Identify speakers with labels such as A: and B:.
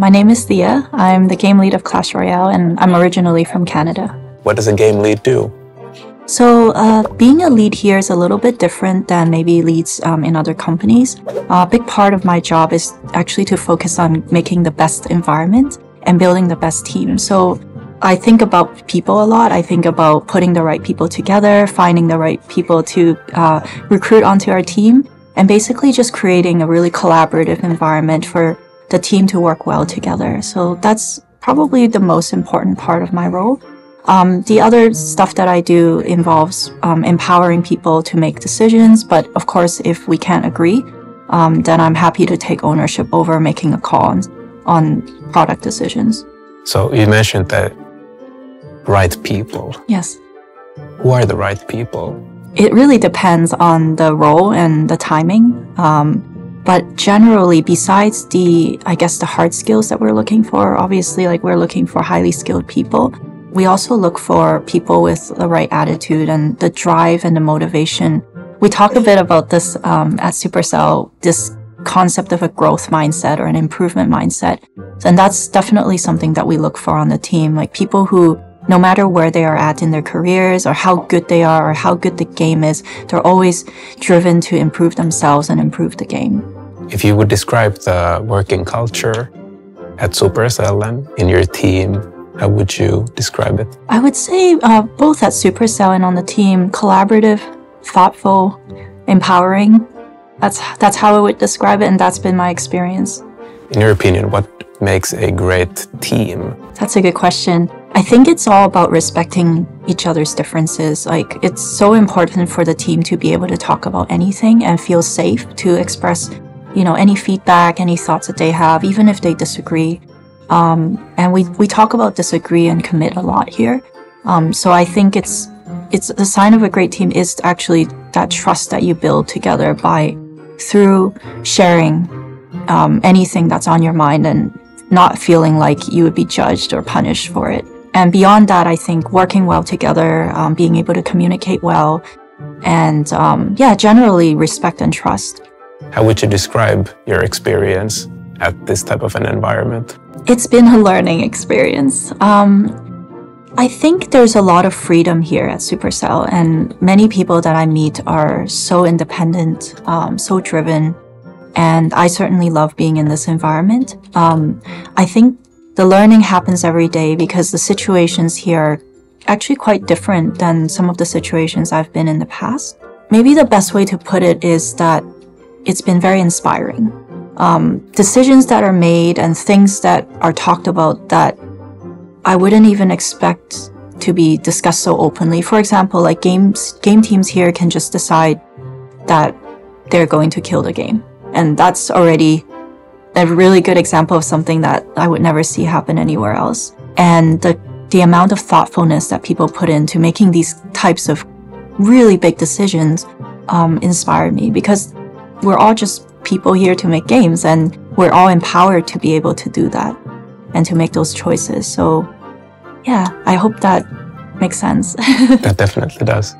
A: My name is Thea. I'm the game lead of Clash Royale, and I'm originally from Canada.
B: What does a game lead do?
A: So being a lead here is a little bit different than maybe leads in other companies. A big part of my job is actually to focus on making the best environment and building the best team. So I think about people a lot. I think about putting the right people together, finding the right people to recruit onto our team, and basically just creating a really collaborative environment for the team to work well together. So that's probably the most important part of my role. The other stuff that I do involves empowering people to make decisions, but of course, if we can't agree, then I'm happy to take ownership over making a call on product decisions.
B: So you mentioned the right people.
A: Yes.
B: Who are the right people?
A: It really depends on the role and the timing. But generally, besides the hard skills that we're looking for, obviously, we're looking for highly skilled people. We also look for people with the right attitude and the drive and the motivation. We talk a bit about this at Supercell, this concept of a growth mindset or an improvement mindset. And that's definitely something that we look for on the team, like people who, no matter where they are at in their careers or how good they are or how good the game is, they're always driven to improve themselves and improve the game.
B: If you would describe the working culture at Supercell and in your team, how would you describe it?
A: I would say both at Supercell and on the team, collaborative, thoughtful, empowering. That's how I would describe it, and that's been my experience.
B: In your opinion, what makes a great team?
A: That's a good question. I think it's all about respecting each other's differences. It's so important for the team to be able to talk about anything and feel safe to express, any feedback, any thoughts that they have, even if they disagree. And we talk about disagree and commit a lot here. So I think it's the sign of a great team is actually that trust that you build together through sharing anything that's on your mind and not feeling like you would be judged or punished for it. And beyond that, I think working well together, being able to communicate well, and generally respect and trust.
B: How would you describe your experience at this type of an environment?
A: It's been a learning experience. I think there's a lot of freedom here at Supercell, and many people that I meet are so independent, so driven, and I certainly love being in this environment. I think the learning happens every day because the situations here are actually quite different than some of the situations I've been in the past. Maybe the best way to put it is that it's been very inspiring. Decisions that are made and things that are talked about that I wouldn't even expect to be discussed so openly. For example, game teams here can just decide that they're going to kill the game. And that's already a really good example of something that I would never see happen anywhere else. And the amount of thoughtfulness that people put into making these types of really big decisions inspired me, because we're all just people here to make games, and we're all empowered to be able to do that and to make those choices. So yeah, I hope that makes sense.
B: That definitely does.